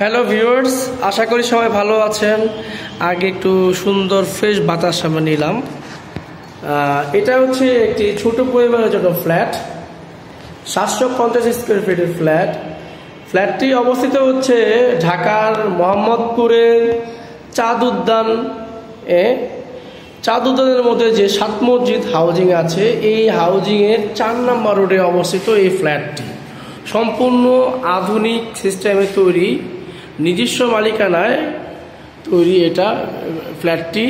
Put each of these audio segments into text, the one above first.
Hello viewers, আশা করি সবাই ভালো আছেন। আগে একটু সুন্দর ফ্রেশ বাতাস আমরা নিলাম। এটা হচ্ছে একটি ছোট পরিবারের জন্য ফ্ল্যাট, 750 স্কোয়ার ফিটের ফ্ল্যাট। ফ্ল্যাটটি অবস্থিত হচ্ছে ঢাকার মোহাম্মদপুরের চাঁদ উদ্যান চাঁদ উদ্যানের মধ্যে যে 7 মসজিদ হাউজিং আছে, এই হাউজিংয়ের 4 নম্বর রোডে অবস্থিত এই ফ্ল্যাটটি। সম্পূর্ণ আধুনিক সিস্টেমে তৈরি, নিজস্ব মালিকানায় তৈরি এটা ফ্ল্যাটটি।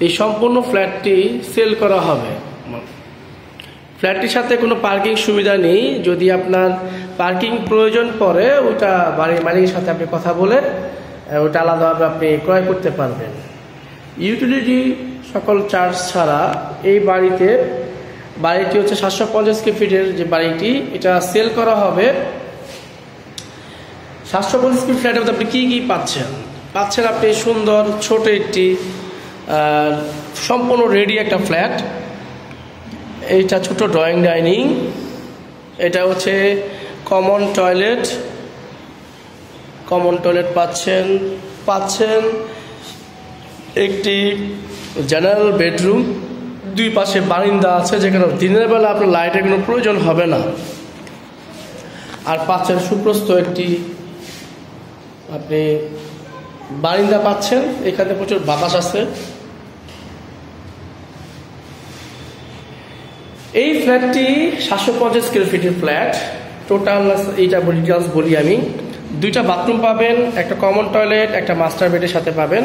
এই সম্পূর্ণ ফ্ল্যাটটি সেল করা হবে। ফ্ল্যাটটির সাথে কোনো পার্কিং সুবিধা নেই। যদি আপনার পার্কিং প্রয়োজন পড়ে, ওটা বাড়ির মালিকের সাথে আপনি কথা বলে ওটা আলাদাভাবে আপনি ক্রয় করতে পারবেন। ইউটিলিটি সকল চার্জ ছাড়া এই বাড়িটি হচ্ছে 750 স্কোয়ার ফিটের যে বাড়িটি, এটা সেল করা হবে। 750 স্কোয়ার ফ্ল্যাটের মধ্যে আপনি কী পাচ্ছেন আপনি সুন্দর ছোট একটি সম্পূর্ণ রেডি একটা ফ্ল্যাট। এইটা ছোট ড্রয়িং ডাইনিং, এটা হচ্ছে কমন টয়লেট পাচ্ছেন একটি জেনারেল বেডরুম, 2 পাশে বারান্দা আছে, যেখানে দিনের বেলা আপনার লাইটের কোনো প্রয়োজন হবে না। আর পাচ্ছেন সুপ্রস্ত একটি আপনি বারান্দা পাচ্ছেন, এখানে প্রচুর বাতাস আছে। এই ফ্ল্যাটটি 750 স্কোয়ার ফিটের ফ্ল্যাট। টোটাল এইটা ডিটেলস বলি আমি। 2টা বাথরুম পাবেন, একটা কমন টয়লেট, একটা মাস্টার বেডের সাথে পাবেন।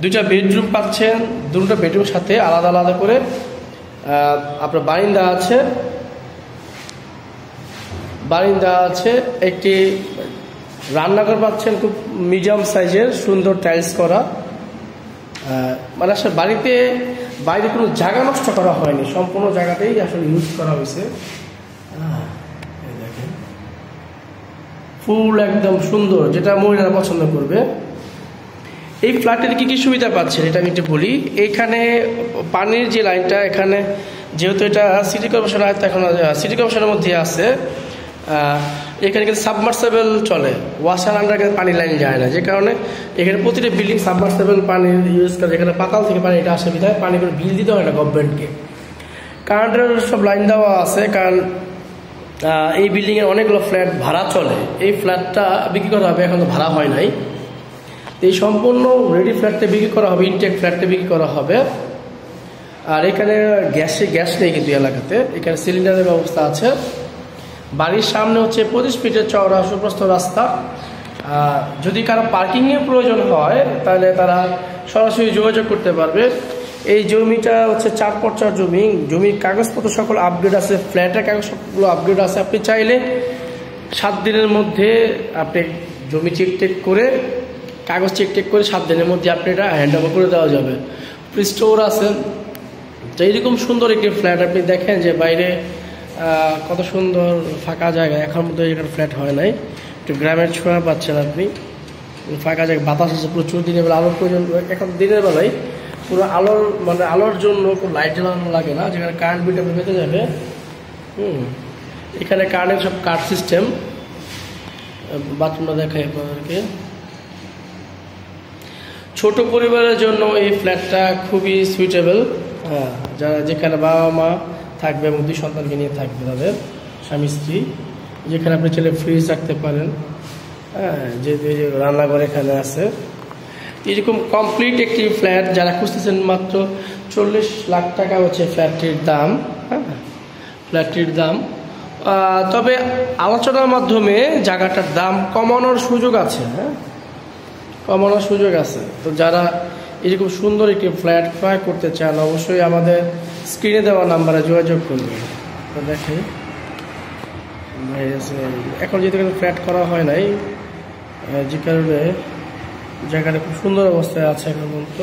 2টা বেডরুম পাচ্ছেন, 2টা বেডরুমের সাথে আলাদা আলাদা করে আপনার বারান্দা আছে। একটি রান্নাঘর পাচ্ছেন, খুব মিডিয়াম সাইজের, সুন্দর টাইলস করা। মানে আসলে বাইরে কোনো জায়গা নষ্ট করা হয়নি, সম্পূর্ণ জায়গাতেই আসলে ইউজ করা হয়েছে। দেখেন ফুল একদম সুন্দর, যেটা মহিলারা পছন্দ করবে। এই ফ্ল্যাটের কি সুবিধা পাচ্ছেন এটা আমি একটু বলি। এখানে পানির যে লাইনটা, এখানে যেহেতু এটা সিটি কর্পোরেশন আয়ত্ত, এখন সিটি কর্পোরেশনের মধ্যে আছে, এখানে কিন্তু সাবমার্সেবল চলে, ওয়াশার আন্ডার পানির লাইন যায় না, যে কারণে এখানে প্রতিটা বিল্ডিং সাবমার্সেবল পানি ইউজ করে। এখানে পাতাল থেকে পানি এটা আসে বিধায় পানি করে বিল দিতে হয় না গভর্নমেন্টকে। কারেন্টের সব লাইন দেওয়া আছে, কারণ এই বিল্ডিংয়ের অনেকগুলো ফ্ল্যাট ভাড়া চলে। এই ফ্ল্যাটটা বিক্রি করা হবে, এখন তো ভাড়া হয় নাই। এই সম্পূর্ণ রেডি ফ্ল্যাটটা বিক্রি করা হবে, ইনটেক ফ্ল্যাটটা বিক্রি করা হবে। আর এখানে গ্যাস নেই কিন্তু এলাকাতে, এখানে সিলিন্ডারের ব্যবস্থা আছে। বাড়ির সামনে হচ্ছে 25 ফিটের চওড়া সুপ্রস্থ রাস্তা। যদি কারো পার্কিংয়ের প্রয়োজন হয়, তাহলে তারা সরাসরি যোগাযোগ করতে পারবে। এই জমিটা হচ্ছে 4x4 জমির কাগজপত্র সকল আপডেট আছে, ফ্ল্যাটের কাগজপত্রগুলো আপডেট আছে। আপনি চাইলে 7 দিনের মধ্যে আপনি জমি চেক করে, কাগজ চেক করে 7 দিনের মধ্যে আপনি এটা হ্যান্ড ওভার করে দেওয়া যাবে। স্টোর আছে। তো এইরকম সুন্দর একটি ফ্ল্যাট আপনি দেখেন যে বাইরে কত সুন্দর ফাঁকা জায়গা। এখন মধ্যে এখানে ফ্ল্যাট হয় নাই, একটু গ্রামের ছোঁয়া পাচ্ছেন আপনি। ফাঁকা জায়গা, বাতাস আছে প্রচুর। দিনের বেলা আলোর প্রয়োজন, এখন দিনের বেলায় পুরো আলোর জন্য কোনো লাইট জ্বালানো লাগে না, যেখানে কারেন্ট বিলটা বেঁচে যাবে। এখানে কারেন্টের সব কার্ড সিস্টেম। বাথরুমটা দেখাই আপনাদেরকে। ছোট পরিবারের জন্য এই ফ্ল্যাটটা খুবই সুইটেবল। যারা যেখানে বাবা মা থাকবে এবং 2 সন্তানকে নিয়ে থাকবে, তাদের স্বামী স্ত্রী, যেখানে আপনি ছেলে ফ্রিজ রাখতে পারেন। যে রান্নাঘর এখানে আছে। এরকম কমপ্লিট একটি ফ্ল্যাট যারা খুঁজতেছেন, মাত্র 40 লাখ টাকা হচ্ছে ফ্ল্যাটটির দাম। তবে আলোচনার মাধ্যমে জায়গাটার দাম কমানোর সুযোগ আছে। তো যারা এরকম সুন্দর একটি ফ্ল্যাট ক্রয় করতে চান, অবশ্যই আমাদের স্ক্রিনে দেওয়া নাম্বারে যোগাযোগ করবেন। দেখে এখন যেহেতু ফ্ল্যাট করা হয় নাই, যে কারণে জায়গাটা খুব সুন্দর অবস্থায় আছে এখন পর্যন্ত।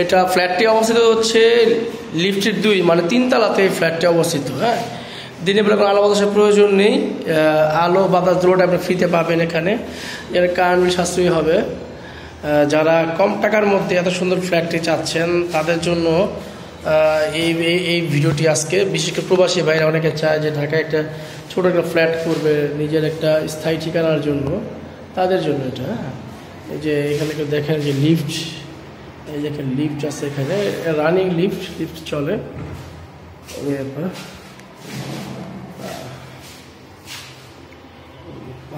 এটা ফ্ল্যাটটি অবস্থিত হচ্ছে লিফটের 2 মানে 3 তলাতে ফ্ল্যাটটি অবস্থিত। দিনের বেলা কোনো আলো বাতাসের প্রয়োজন নেই, আলো বাতাস দুটোটা আপনি ফ্রিতে পাবেন এখানে। এর কারেন্ট সাশ্রয়ী হবে। যারা কম টাকার মধ্যে এত সুন্দর ফ্ল্যাটটি চাচ্ছেন তাদের জন্য এই এই ভিডিওটি আজকে। বিশেষ করে প্রবাসী ভাইরা অনেকে চায় যে ঢাকায় একটা ছোট একটা ফ্ল্যাট করবে নিজের একটা স্থায়ী ঠিকানার জন্য, তাদের জন্য এটা। এই যে এখানে দেখেন যে লিফট, এই যে একটা লিফট আছে এখানে, রানিং লিফট চলে।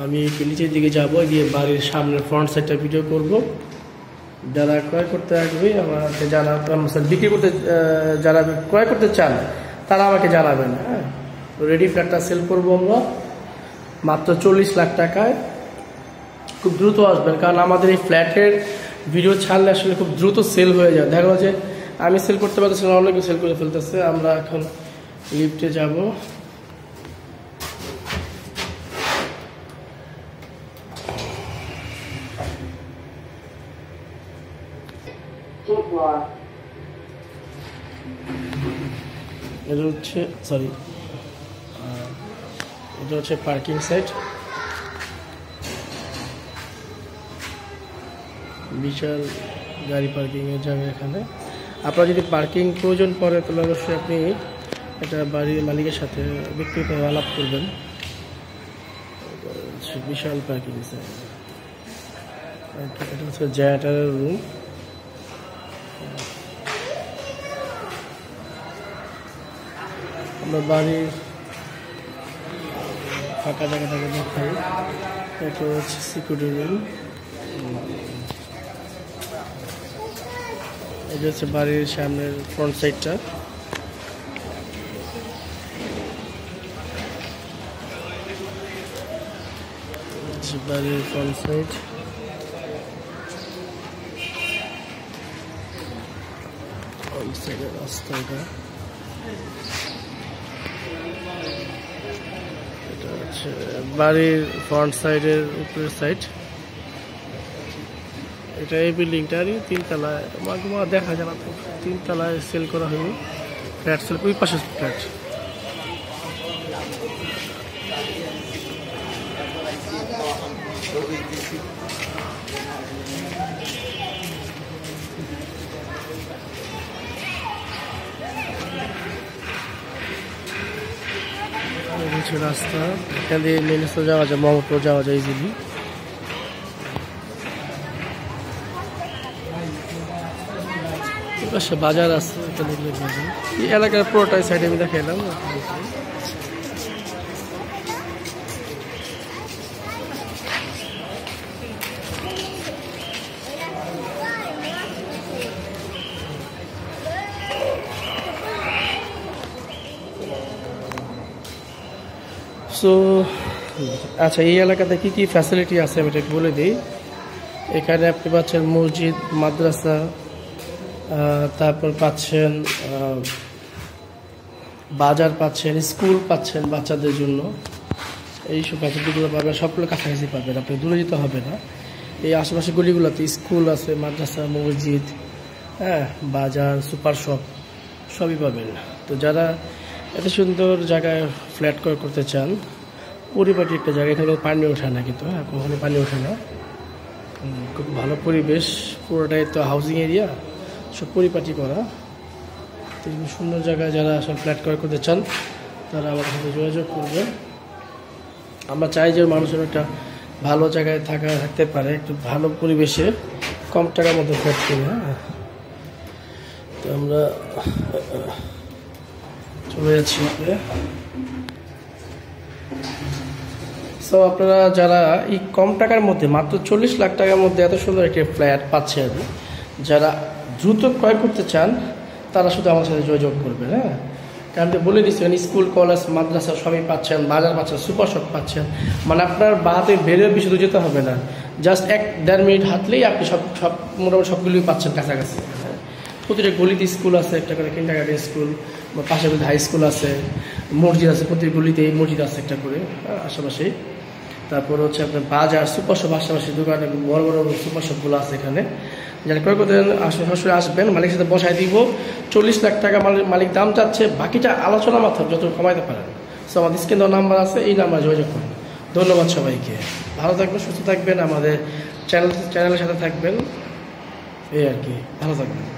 আমি একটু নিচের দিকে যাবো, গিয়ে বাড়ির সামনের ফ্রন্ট সাইডটা ভিডিও করব। যারা ক্রয় করতে আসবে আমাকে জানাবেন, বিক্রি করতে যারা ক্রয় করতে চান তারা আমাকে জানাবেন। হ্যাঁ, রেডি ফ্ল্যাটটা সেল করবো আমরা মাত্র 40 লাখ টাকায়। খুব দ্রুত আসবেন, কারণ আমাদের এই ফ্ল্যাটের ভিডিও ছাড়লে আসলে খুব দ্রুত সেল হয়ে যায়। দেখা যাচ্ছে আমি সেল করতে পারতেছি না, অনেকে সেল করে ফেলতেছে। আমরা এখন লিফটে যাব। এটা হচ্ছে এটা হচ্ছে পার্কিং সাইট। বিশাল গাড়ি পার্কিংয়ের জায়গা এখানে। আপনার যদি পার্কিং প্রয়োজন পড়ে তাহলে অবশ্যই আপনি এটা বাড়ির মালিকের সাথে ব্যক্তিগত আলাপ করবেন। বিশাল পার্কিং সাইট। এটা হচ্ছে জেনারেটরের রুম। আমরা বাড়ির ফাঁকা জায়গাটাকে দেখাই। এটা হচ্ছে সিকিউরিটি রুম। এটা হচ্ছে বাড়ির সামনের ফ্রন্ট সাইডটা। বাড়ির ফ্রন্ট সাইড। রাস্তাটা এটা হচ্ছে বাড়ির ফ্রন্ট সাইডের উপরের সাইড। এটা এই বিল্ডিংটারই 3 তলায়, দেখা যায় না, 3 তলায় সেল করা হয়নি ফ্ল্যাট। সেল ওই পাশে ফ্ল্যাট। রাস্তা এখান দিয়ে মেন রাস্তা যাওয়া যায়, মোহাম্মদপুর যাওয়া যায় ইজিলি। পাশে বাজার আছে, এই এলাকার পুরোটাই সাইডে আমি দেখাইলাম। সো আচ্ছা, এই এলাকাতে কি কি ফ্যাসিলিটি আছে আমি এটা বলে দিই। এখানে আপনি পাচ্ছেন মসজিদ, মাদ্রাসা, তারপর পাচ্ছেন বাজার, পাচ্ছেন স্কুল, পাচ্ছেন বাচ্চাদের জন্য। এইসব ফ্যাসিলিটিগুলো পাবেন, সবগুলো কাছাকাছি পাবেন, আপনি দূরে যেতে হবে না। এই আশেপাশে গলিগুলোতে স্কুল আছে, মাদ্রাসা, মসজিদ, হ্যাঁ, বাজার, সুপার শপ সবই পাবেন। তো যারা এত সুন্দর জায়গায় ফ্ল্যাট ক্রয় করতে চান, পরিপাটি একটা জায়গা, এখানে পানি ওঠে না কিন্তু, হ্যাঁ, কখনো পানি ওঠে না, খুব ভালো পরিবেশ, পুরোটাই তো হাউজিং এরিয়া, সব পরিপাটি করা। তো সুন্দর জায়গায় যারা আসলে ফ্ল্যাট ক্রয় করতে চান তারা আমাদের সাথে যোগাযোগ করবে। আমরা চাই যে মানুষের একটা ভালো জায়গায় থাকতে পারে, একটু ভালো পরিবেশে, কম টাকার মধ্যে ফ্ল্যাট কিনে। হ্যাঁ, তো আমরা চলে যাচ্ছি। সো আপনারা যারা এই কম টাকার মধ্যে মাত্র 40 লাখ টাকার মধ্যে এত সুন্দর একটি ফ্ল্যাট পাচ্ছেন, যারা দ্রুত ক্রয় করতে চান তারা শুধু আমার সাথে যোগাযোগ করবেন। হ্যাঁ, কারণ বলে দিচ্ছেন স্কুল, কলেজ, মাদ্রাসা সবই পাচ্ছেন, বাজার পাচ্ছেন, সুপার শপ পাচ্ছেন। মানে আপনার বাহাতে বেরোয় বেশি দূর যেতে হবে না, জাস্ট 1-1.5 মিনিট হাঁটলেই আপনি সব মোটামুটি সবগুলোই পাচ্ছেন কাছাকাছি। প্রতিটা গলিতে স্কুল আছে, একটা করে কিন্ডারগার্টেন স্কুল, পাশে হাই স্কুল আছে, মসজিদ আছে, প্রতি গলিতে মসজিদ আছে একটা করে আশেপাশে। তারপর হচ্ছে আপনার বাজার, সুপার শপ, আশেপাশে দোকানে বড় বড় সুপার শপগুলো আছে এখানে। যারা ক্রয় করতে সরাসরি আসবেন, মালিকের সাথে বসায় দিব। 40 লাখ টাকা মালিক দাম চাচ্ছে, বাকিটা আলোচনা মাধ্যমে যত কমাইতে পারেন। সো আমাদের স্ক্রিনে নাম্বার আছে, এই নাম্বার যোগাযোগ করুন। ধন্যবাদ সবাইকে, ভালো থাকবেন, সুস্থ থাকবেন। আমাদের চ্যানেলের সাথে থাকবেন, এই আর কি। ভালো থাকবেন।